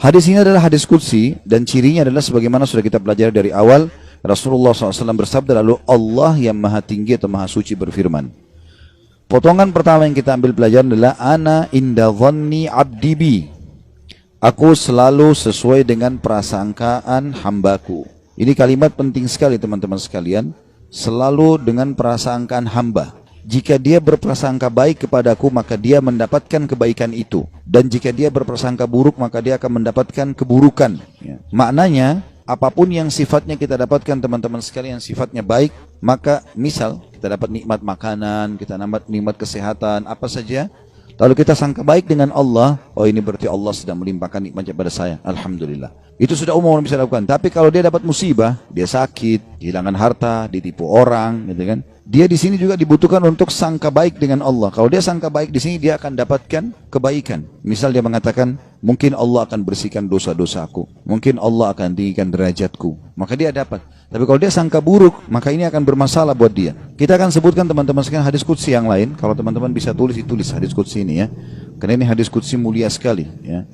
Hadis ini adalah hadis qudsi dan cirinya adalah sebagaimana sudah kita pelajari dari awal. Rasulullah SAW bersabda, lalu Allah yang maha tinggi atau maha suci berfirman. Potongan pertama yang kita ambil pelajaran adalah ana inda dhanni abdi bi. Aku selalu sesuai dengan prasangkaan hambaku. Ini kalimat penting sekali teman-teman sekalian. Selalu dengan prasangkaan hamba. Jika dia berprasangka baik kepadaku, maka dia mendapatkan kebaikan itu. Dan jika dia berprasangka buruk, maka dia akan mendapatkan keburukan. Ya. Maknanya, apapun yang sifatnya kita dapatkan teman-teman sekalian, sifatnya baik, maka misal kita dapat nikmat makanan, kita dapat nikmat kesehatan, apa saja. Lalu kita sangka baik dengan Allah, oh ini berarti Allah sedang melimpahkan nikmatnya pada saya. Alhamdulillah. Itu sudah umum orang bisa lakukan. Tapi kalau dia dapat musibah, dia sakit, kehilangan harta, ditipu orang, gitu kan. Dia di sini juga dibutuhkan untuk sangka baik dengan Allah. Kalau dia sangka baik di sini, dia akan dapatkan kebaikan. Misal dia mengatakan, mungkin Allah akan bersihkan dosa-dosaku, mungkin Allah akan tinggikan derajatku, maka dia dapat. Tapi kalau dia sangka buruk, maka ini akan bermasalah buat dia. Kita akan sebutkan teman-teman sekalian hadis qudsi yang lain. Kalau teman-teman bisa tulis, ditulis hadis qudsi ini ya. Karena ini hadis qudsi mulia sekali ya.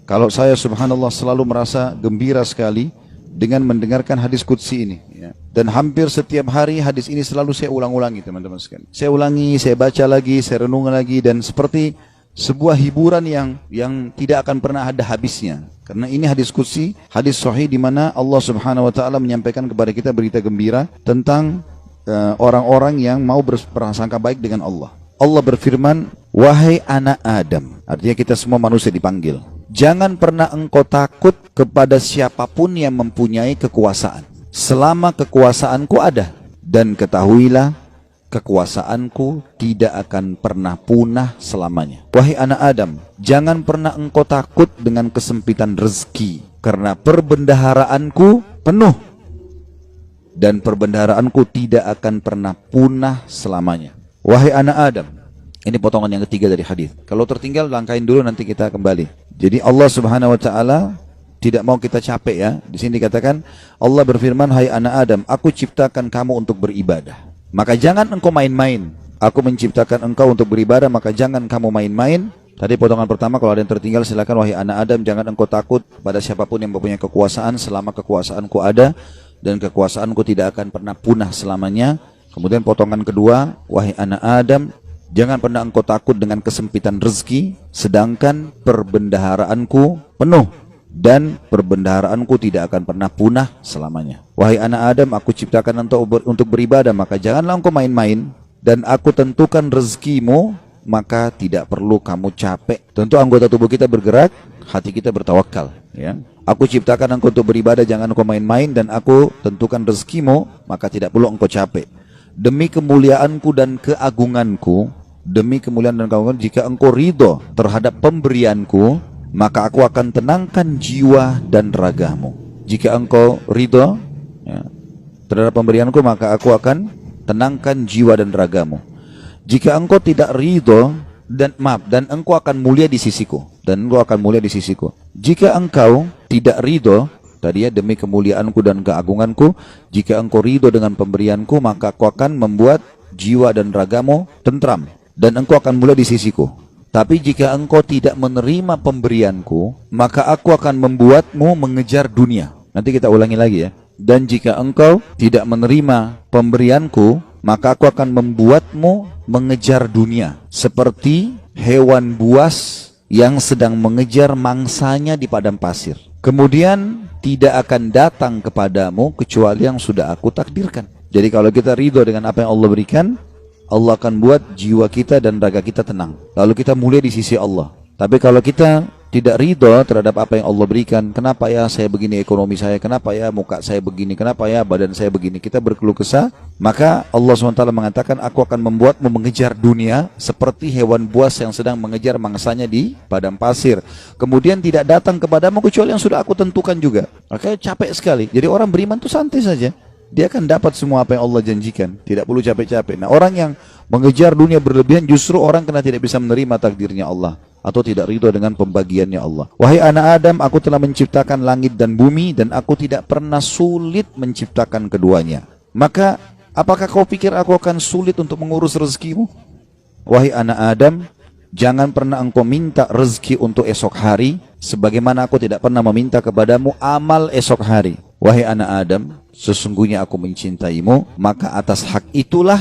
Kalau saya subhanallah selalu merasa gembira sekali dengan mendengarkan hadis qudsi ini ya. Dan hampir setiap hari hadis ini selalu saya ulang-ulangi teman-teman sekalian. Saya ulangi, saya baca lagi, saya renung lagi, dan seperti sebuah hiburan yang tidak akan pernah ada habisnya. Karena ini hadis qudsi, hadis sahih di mana Allah Subhanahu wa taala menyampaikan kepada kita berita gembira tentang orang-orang yang mau berprasangka baik dengan Allah. Allah berfirman, wahai anak Adam, artinya kita semua manusia dipanggil. Jangan pernah engkau takut kepada siapapun yang mempunyai kekuasaan, selama kekuasaanku ada. Dan ketahuilah, kekuasaanku tidak akan pernah punah selamanya. Wahai anak Adam, jangan pernah engkau takut dengan kesempitan rezeki, karena perbendaharaanku penuh. Dan perbendaharaanku tidak akan pernah punah selamanya. Wahai anak Adam, ini potongan yang ketiga dari hadis. Kalau tertinggal langkahin dulu, nanti kita kembali. Jadi Allah Subhanahu wa taala tidak mau kita capek ya. Di sini dikatakan Allah berfirman, hai anak Adam, aku ciptakan kamu untuk beribadah. Maka jangan engkau main-main. Aku menciptakan engkau untuk beribadah, maka jangan kamu main-main. Tadi potongan pertama, kalau ada yang tertinggal silakan. Wahai anak Adam, jangan engkau takut pada siapapun yang mempunyai kekuasaan selama kekuasaanku ada, dan kekuasaanku tidak akan pernah punah selamanya. Kemudian potongan kedua, wahai anak Adam, jangan pernah engkau takut dengan kesempitan rezeki, sedangkan perbendaharaanku penuh. Dan perbendaharaanku tidak akan pernah punah selamanya. Wahai anak Adam, aku ciptakan untuk beribadah, maka janganlah engkau main-main. Dan aku tentukan rezekimu, maka tidak perlu kamu capek. Tentu anggota tubuh kita bergerak, hati kita bertawakal ya. Aku ciptakan engkau untuk beribadah, jangan engkau main-main. Dan aku tentukan rezekimu, maka tidak perlu engkau capek. Demi kemuliaanku dan keagunganku, demi kemuliaan dan keagungan, jika engkau ridho terhadap pemberianku, maka aku akan tenangkan jiwa dan ragamu. Jika engkau ridho ya, terhadap pemberianku, maka aku akan tenangkan jiwa dan ragamu. Jika engkau tidak ridho dan engkau akan mulia di sisiku, Jika engkau tidak ridho, tadi ya, demi kemuliaanku dan keagunganku, jika engkau ridho dengan pemberianku, maka aku akan membuat jiwa dan ragamu tentram, dan engkau akan mulia di sisiku. Tapi jika engkau tidak menerima pemberianku, maka aku akan membuatmu mengejar dunia. Nanti kita ulangi lagi ya. Dan jika engkau tidak menerima pemberianku, maka aku akan membuatmu mengejar dunia, seperti hewan buas yang sedang mengejar mangsanya di padang pasir. Kemudian tidak akan datang kepadamu kecuali yang sudah aku takdirkan. Jadi kalau kita ridho dengan apa yang Allah berikan, Allah akan buat jiwa kita dan raga kita tenang. Lalu kita mulia di sisi Allah. Tapi kalau kita tidak ridho terhadap apa yang Allah berikan, kenapa ya saya begini ekonomi saya, kenapa ya muka saya begini, kenapa ya badan saya begini, kita berkeluh kesah, maka Allah SWT mengatakan, aku akan membuatmu mengejar dunia seperti hewan buas yang sedang mengejar mangsanya di padang pasir. Kemudian tidak datang kepadamu kecuali yang sudah aku tentukan juga. Makanya capek sekali. Jadi orang beriman itu santai saja. Dia akan dapat semua apa yang Allah janjikan. Tidak perlu capek-capek. Nah, orang yang mengejar dunia berlebihan, justru orang kena tidak bisa menerima takdirnya Allah, atau tidak ridho dengan pembagiannya Allah. Wahai anak Adam, aku telah menciptakan langit dan bumi, dan aku tidak pernah sulit menciptakan keduanya. Maka apakah kau pikir aku akan sulit untuk mengurus rezekimu? Wahai anak Adam, jangan pernah engkau minta rezeki untuk esok hari, sebagaimana aku tidak pernah meminta kepadamu amal esok hari. Wahai anak Adam, sesungguhnya aku mencintaimu, maka atas hak itulah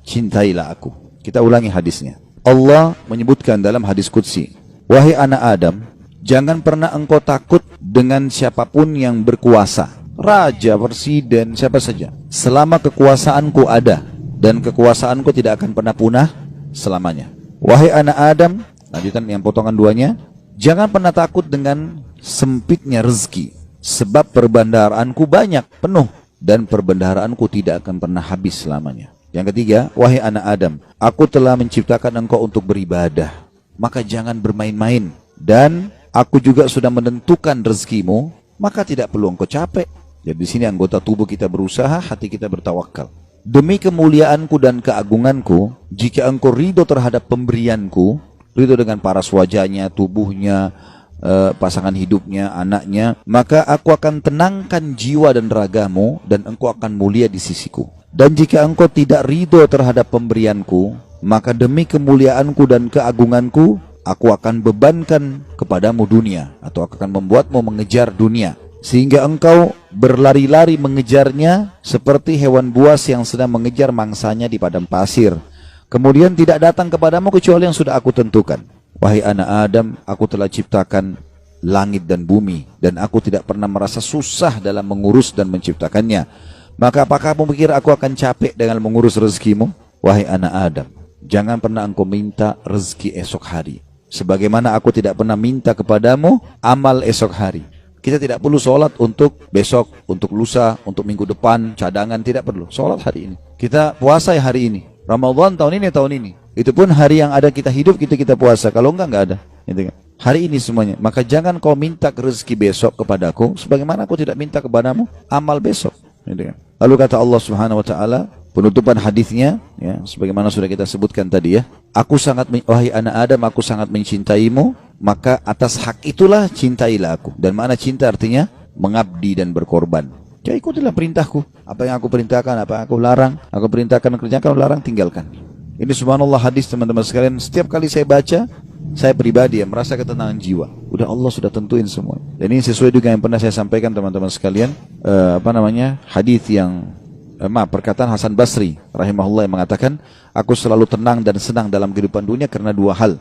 cintailah aku. Kita ulangi hadisnya. Allah menyebutkan dalam hadis qudsi, wahai anak Adam, jangan pernah engkau takut dengan siapapun yang berkuasa, raja, presiden, siapa saja, selama kekuasaanku ada, dan kekuasaanku tidak akan pernah punah selamanya. Wahai anak Adam, lanjutan yang potongan duanya, jangan pernah takut dengan sempitnya rezeki, sebab perbendaharaanku banyak, penuh, dan perbendaharaanku tidak akan pernah habis selamanya. Yang ketiga, wahai anak Adam, aku telah menciptakan engkau untuk beribadah, maka jangan bermain-main, dan aku juga sudah menentukan rezekimu, maka tidak perlu engkau capek. Jadi di sini anggota tubuh kita berusaha, hati kita bertawakal. Demi kemuliaanku dan keagunganku, jika engkau ridho terhadap pemberianku, ridho dengan paras wajahnya, tubuhnya, pasangan hidupnya, anaknya, maka aku akan tenangkan jiwa dan ragamu, dan engkau akan mulia di sisiku. Dan jika engkau tidak ridho terhadap pemberianku, maka demi kemuliaanku dan keagunganku, aku akan bebankan kepadamu dunia, atau aku akan membuatmu mengejar dunia, sehingga engkau berlari-lari mengejarnya seperti hewan buas yang sedang mengejar mangsanya di padang pasir. Kemudian tidak datang kepadamu kecuali yang sudah aku tentukan. Wahai anak Adam, aku telah ciptakan langit dan bumi, dan aku tidak pernah merasa susah dalam mengurus dan menciptakannya. Maka apakah kamu pikir aku akan capek dengan mengurus rezekimu? Wahai anak Adam, jangan pernah engkau minta rezeki esok hari, sebagaimana aku tidak pernah minta kepadamu amal esok hari. Kita tidak perlu sholat untuk besok, untuk lusa, untuk minggu depan, cadangan, tidak perlu. Sholat hari ini. Kita puasa hari ini. Ramadan tahun ini. Itu pun hari yang ada kita hidup, kita puasa. Kalau enggak ada. Gitu kan? Hari ini semuanya. Maka jangan kau minta rezeki besok kepadaku, sebagaimana aku tidak minta kepadamu amal besok. Gitu kan? Lalu kata Allah Subhanahu Wa Taala, penutupan hadisnya, ya, sebagaimana sudah kita sebutkan tadi ya. Wahai anak Adam, aku sangat mencintaimu, maka atas hak itulah cintailah aku. Dan makna cinta artinya mengabdi dan berkorban. Ya ikutilah perintahku. Apa yang aku perintahkan, apa yang aku larang, aku perintahkan kerjakan, larang tinggalkan. Ini subhanallah hadis teman-teman sekalian. Setiap kali saya baca, saya pribadi ya merasa ketenangan jiwa. Udah Allah sudah tentuin semua. Dan ini sesuai juga yang pernah saya sampaikan teman-teman sekalian. Hadis yang perkataan Hasan Basri rahimahullah yang mengatakan, aku selalu tenang dan senang dalam kehidupan dunia karena dua hal.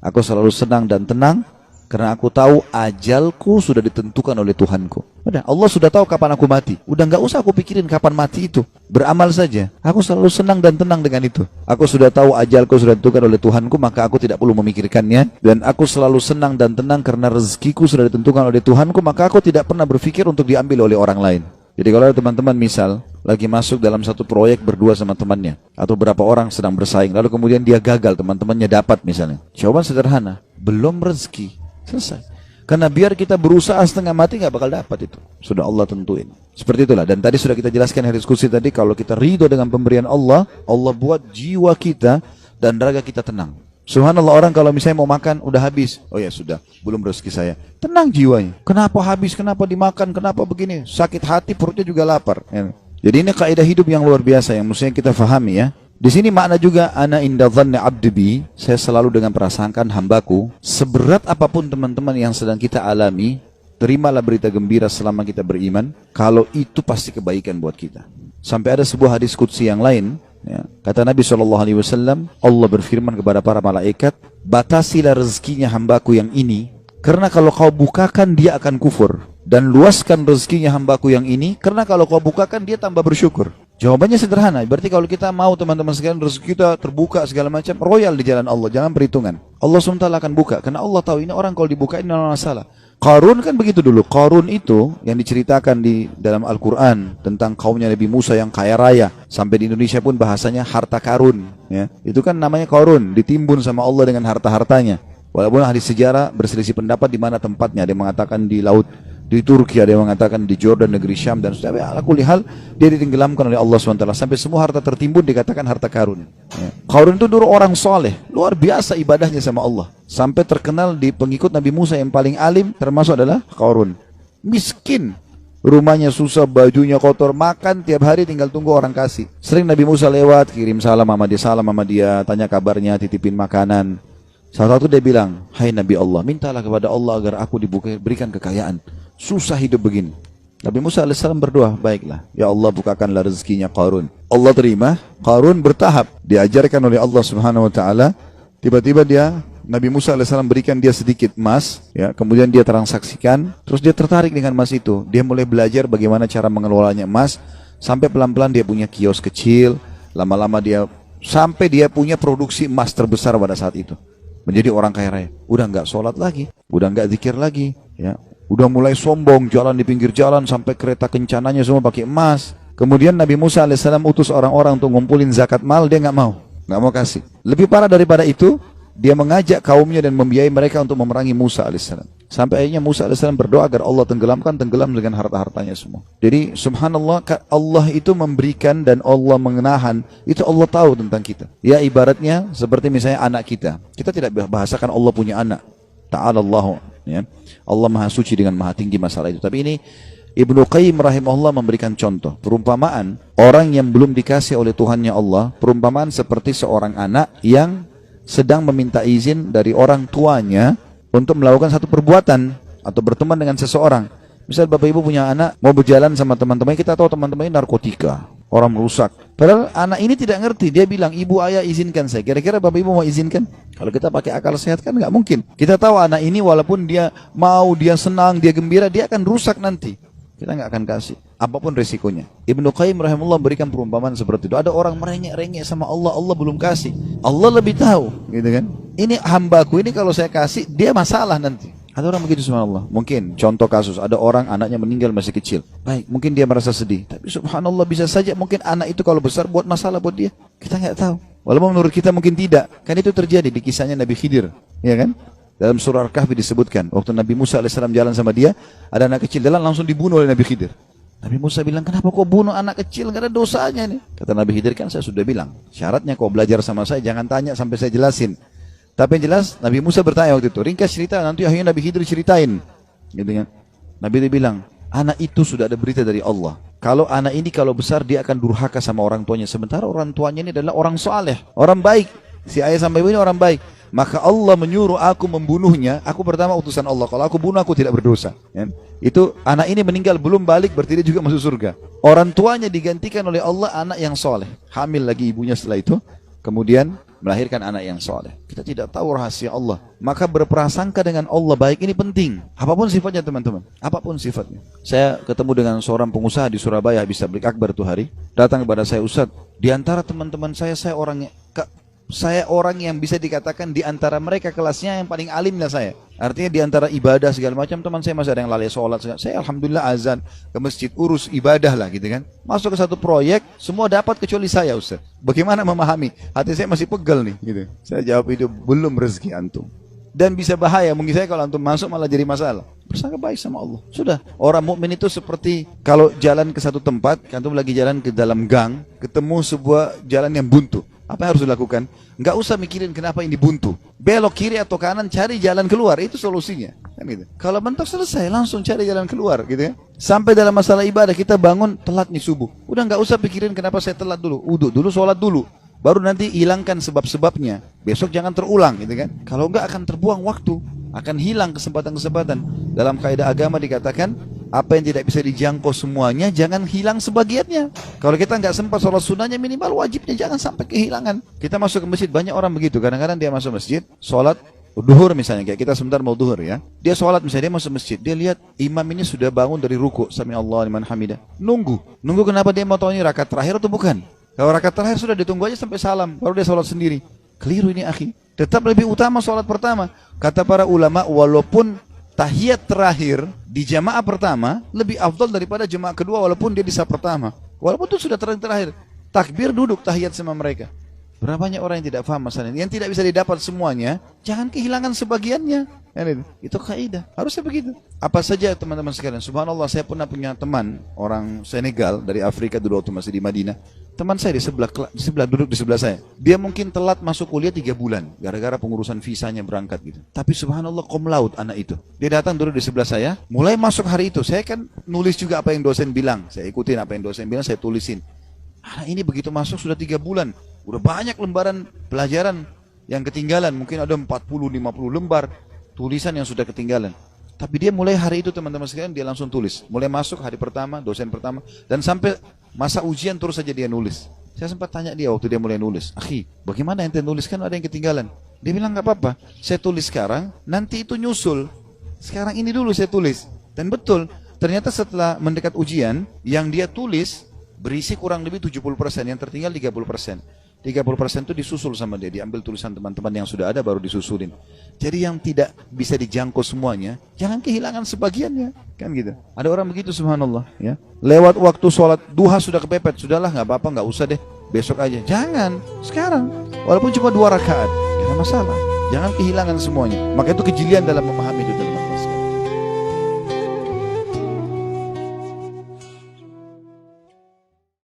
Aku selalu senang dan tenang karena aku tahu ajalku sudah ditentukan oleh Tuhanku. Udah, Allah sudah tahu kapan aku mati. Udah nggak usah aku pikirin kapan mati itu. Beramal saja. Aku selalu senang dan tenang dengan itu. Aku sudah tahu ajalku sudah ditentukan oleh Tuhanku, maka aku tidak perlu memikirkannya. Dan aku selalu senang dan tenang karena rezekiku sudah ditentukan oleh Tuhanku, maka aku tidak pernah berpikir untuk diambil oleh orang lain. Jadi kalau ada teman-teman misal lagi masuk dalam satu proyek berdua sama temannya, atau berapa orang sedang bersaing, lalu kemudian dia gagal, teman-temannya dapat misalnya. Jawaban sederhana, belum rezeki. Selesai. Karena biar kita berusaha setengah mati nggak bakal dapat itu. Sudah Allah tentuin. Seperti itulah. Dan tadi sudah kita jelaskan di diskusi tadi, kalau kita ridho dengan pemberian Allah, Allah buat jiwa kita dan raga kita tenang. Subhanallah, orang kalau misalnya mau makan udah habis, oh ya sudah, belum rezeki saya. Tenang jiwanya. Kenapa habis? Kenapa dimakan? Kenapa begini? Sakit hati, perutnya juga lapar. Ya. Jadi ini kaidah hidup yang luar biasa yang mestinya kita fahami ya. Di sini makna juga ana inda dhanni abdi bi, saya selalu dengan prasangkaan hambaku. Seberat apapun teman-teman yang sedang kita alami, terimalah berita gembira selama kita beriman, kalau itu pasti kebaikan buat kita. Sampai ada sebuah hadis qudsi yang lain, ya, kata Nabi SAW, Allah berfirman kepada para malaikat, batasilah rezekinya hambaku yang ini, karena kalau kau bukakan dia akan kufur. Dan luaskan rezekinya hambaku yang ini, karena kalau kau bukakan dia tambah bersyukur. Jawabannya sederhana, berarti kalau kita mau teman-teman sekalian rezeki kita terbuka segala macam, royal di jalan Allah, jangan perhitungan. Allah SWT akan buka, karena Allah tahu ini orang kalau dibukain tidak masalah. Qarun kan begitu dulu. Qarun itu yang diceritakan di dalam Al-Quran tentang kaumnya Nabi Musa yang kaya raya. Sampai di Indonesia pun bahasanya harta karun. Ya. Itu kan namanya Qarun, ditimbun sama Allah dengan harta-hartanya. Walaupun ahli sejarah berselisih pendapat di mana tempatnya. Ada yang mengatakan di laut, di Turki, ada yang mengatakan di Jordan, negeri Syam, dan sudah. Ala kulli hal, dia ditenggelamkan oleh Allah SWT. Sampai semua harta tertimbun dikatakan harta karun. Ya. Qarun itu dulu orang soleh, luar biasa ibadahnya sama Allah. Sampai terkenal di pengikut Nabi Musa yang paling alim, termasuk adalah Qarun. Miskin, rumahnya susah, bajunya kotor, makan tiap hari tinggal tunggu orang kasih. Sering Nabi Musa lewat, kirim salam sama dia, tanya kabarnya, titipin makanan. Salah satu dia bilang, hai Nabi Allah, mintalah kepada Allah agar aku diberikan kekayaan. Susah hidup begini. Nabi Musa alaihissalam berdoa, baiklah, ya Allah bukakanlah rezekinya Qarun. Allah terima, Qarun bertahap, diajarkan oleh Allah Subhanahu Wa Taala. Tiba-tiba Nabi Musa alaihissalam berikan dia sedikit emas, ya, kemudian dia transaksikan, terus dia tertarik dengan emas itu. Dia mulai belajar bagaimana cara mengelolanya emas, sampai pelan-pelan dia punya kios kecil, lama-lama sampai dia punya produksi emas terbesar pada saat itu. Menjadi orang kaya raya. Udah nggak sholat lagi, udah nggak zikir lagi, ya. Udah mulai sombong, jalan di pinggir jalan sampai kereta kencananya semua pakai emas. Kemudian Nabi Musa alaihissalam utus orang-orang untuk ngumpulin zakat mal, dia nggak mau kasih. Lebih parah daripada itu, dia mengajak kaumnya dan membiayai mereka untuk memerangi Musa alaihissalam. Sampai akhirnya Musa alaihissalam berdoa agar Allah tenggelam dengan harta-hartanya semua. Jadi subhanallah, Allah itu memberikan dan Allah menahan, itu Allah tahu tentang kita. Ya ibaratnya seperti misalnya anak kita. Kita tidak bahasakan Allah punya anak. Ta'alallahu, ya. Allah maha suci dengan maha tinggi masalah itu. Tapi ini Ibnu Qayyim rahimahullah memberikan contoh. Perumpamaan orang yang belum dikasih oleh Tuhannya Allah, perumpamaan seperti seorang anak yang sedang meminta izin dari orang tuanya untuk melakukan satu perbuatan atau berteman dengan seseorang. Misal bapak ibu punya anak, mau berjalan sama teman-teman, kita tahu teman-teman ini narkotika, orang merusak. Padahal anak ini tidak ngerti, dia bilang, ibu ayah izinkan saya. Kira-kira bapak ibu mau izinkan? Kalau kita pakai akal sehat kan nggak mungkin. Kita tahu anak ini walaupun dia mau, dia senang, dia gembira, dia akan rusak nanti. Kita nggak akan kasih, apapun resikonya. Ibnu Qayyim rahimahullah berikan perumpamaan seperti itu. Ada orang merengek-rengek sama Allah, Allah belum kasih. Allah lebih tahu, gitu kan? Ini hambaku ini kalau saya kasih, dia masalah nanti. Ada orang begitu subhanallah. Mungkin contoh kasus, ada orang anaknya meninggal masih kecil. Baik, mungkin dia merasa sedih. Tapi subhanallah bisa saja mungkin anak itu kalau besar buat masalah buat dia. Kita nggak tahu. Walaupun menurut kita mungkin tidak. Kan itu terjadi di kisahnya Nabi Khidir, ya kan? Dalam surah Al-Kahfi disebutkan, waktu Nabi Musa alaihissalam jalan sama dia, ada anak kecil jalan langsung dibunuh oleh Nabi Khidir. Nabi Musa bilang, kenapa kau bunuh anak kecil? Gak ada dosanya nih. Kata Nabi Khidir, kan saya sudah bilang, syaratnya kau belajar sama saya, jangan tanya sampai saya jelasin. Tapi yang jelas, Nabi Musa bertanya waktu itu, ringkas cerita, nanti akhirnya Nabi Khidir ceritain. Gitu kan? Nabi Khidir bilang, anak itu sudah ada berita dari Allah. Kalau anak ini kalau besar, dia akan durhaka sama orang tuanya. Sementara orang tuanya ini adalah orang soleh, orang baik. Si ayah sama ibu ini orang baik. Maka Allah menyuruh aku membunuhnya. Aku pertama utusan Allah. Kalau aku bunuh, aku tidak berdosa, ya. Itu anak ini meninggal belum balik, berarti dia juga masuk surga. Orang tuanya digantikan oleh Allah anak yang soleh. Hamil lagi ibunya setelah itu, kemudian melahirkan anak yang soleh. Kita tidak tahu rahasia Allah. Maka berprasangka dengan Allah baik ini penting. Apapun sifatnya teman-teman, apapun sifatnya. Saya ketemu dengan seorang pengusaha di Surabaya, habis tabligh akbar tuh hari. Datang kepada saya, Ustaz, di antara teman-teman saya orang yang bisa dikatakan di antara mereka kelasnya yang paling alim lah saya. Artinya di antara ibadah segala macam, teman saya masih ada yang lalai sholat. Saya alhamdulillah azan ke masjid, urus ibadah lah gitu kan. Masuk ke satu proyek, semua dapat kecuali saya, Ustaz. Bagaimana memahami? Hati saya masih pegel nih gitu. Saya jawab, itu belum rezeki antum. Dan bisa bahaya, mungkin saya kalau antum masuk malah jadi masalah. Bersangka baik sama Allah. Sudah, orang mukmin itu seperti kalau jalan ke satu tempat, antum lagi jalan ke dalam gang, ketemu sebuah jalan yang buntu. Apa yang harus dilakukan? Nggak usah mikirin kenapa ini buntu. Belok kiri atau kanan, cari jalan keluar. Itu solusinya. Kan gitu. Kalau mentok selesai, langsung cari jalan keluar. Gitu ya. Sampai dalam masalah ibadah, kita bangun telat nih subuh. Udah nggak usah pikirin kenapa saya telat dulu. Uduk dulu, sholat dulu. Baru nanti hilangkan sebab-sebabnya. Besok jangan terulang. Gitu kan. Kalau nggak akan terbuang waktu. Akan hilang kesempatan-kesempatan. Dalam kaidah agama dikatakan, apa yang tidak bisa dijangkau semuanya, jangan hilang sebagiannya. Kalau kita nggak sempat sholat sunnahnya, minimal wajibnya jangan sampai kehilangan. Kita masuk ke masjid, banyak orang begitu. Kadang-kadang dia masuk masjid, sholat duhur misalnya, kayak kita sebentar mau duhur ya. Dia sholat misalnya, dia masuk masjid, dia lihat imam ini sudah bangun dari ruku, sami Allah liman hamidah. Nunggu kenapa dia mau tahu ini rakaat terakhir atau bukan? Kalau rakaat terakhir sudah ditunggu aja sampai salam, baru dia sholat sendiri. Keliru ini akhi. Tetap lebih utama sholat pertama. Kata para ulama, walaupun tahiyat terakhir di jamaah pertama lebih afdal daripada jamaah kedua walaupun dia di saf pertama. Walaupun itu sudah terakhir. Takbir duduk tahiyat sama mereka. Berapa banyak orang yang tidak paham masalah ini. Yang tidak bisa didapat semuanya, jangan kehilangan sebagiannya. Itu kaidah. Harusnya begitu. Apa saja teman-teman sekalian. Subhanallah, saya pernah punya teman orang Senegal dari Afrika dulu waktu masih di Madinah. Teman saya di sebelah duduk di sebelah saya. Dia mungkin telat masuk kuliah 3 bulan gara-gara pengurusan visanya berangkat gitu. Tapi subhanallah cum laude anak itu. Dia datang duduk di sebelah saya. Mulai masuk hari itu, saya kan nulis juga apa yang dosen bilang. Saya ikutin apa yang dosen bilang, saya tulisin. Anak ini begitu masuk sudah 3 bulan. Udah banyak lembaran pelajaran yang ketinggalan, mungkin ada 40-50 lembar tulisan yang sudah ketinggalan. Tapi dia mulai hari itu teman-teman sekalian dia langsung tulis. Mulai masuk hari pertama, dosen pertama, dan sampai masa ujian terus saja dia nulis. Saya sempat tanya dia waktu dia mulai nulis, "Akhi, bagaimana ente nulis, kan ada yang ketinggalan?" Dia bilang, "Gak apa-apa, saya tulis sekarang, nanti itu nyusul. Sekarang ini dulu saya tulis." Dan betul, ternyata setelah mendekat ujian, yang dia tulis berisi kurang lebih 70%, yang tertinggal 30%. 30% itu disusul sama dia, diambil tulisan teman-teman yang sudah ada baru disusulin. Jadi yang tidak bisa dijangkau semuanya, jangan kehilangan sebagiannya, kan gitu. Ada orang begitu, subhanallah, ya. Lewat waktu sholat duha sudah kepepet, sudahlah nggak apa-apa, nggak usah deh, besok aja. Jangan, sekarang, walaupun cuma 2 rakaat, jangan masalah. Jangan kehilangan semuanya. Maka itu kejelian dalam memahami itu, teman-teman.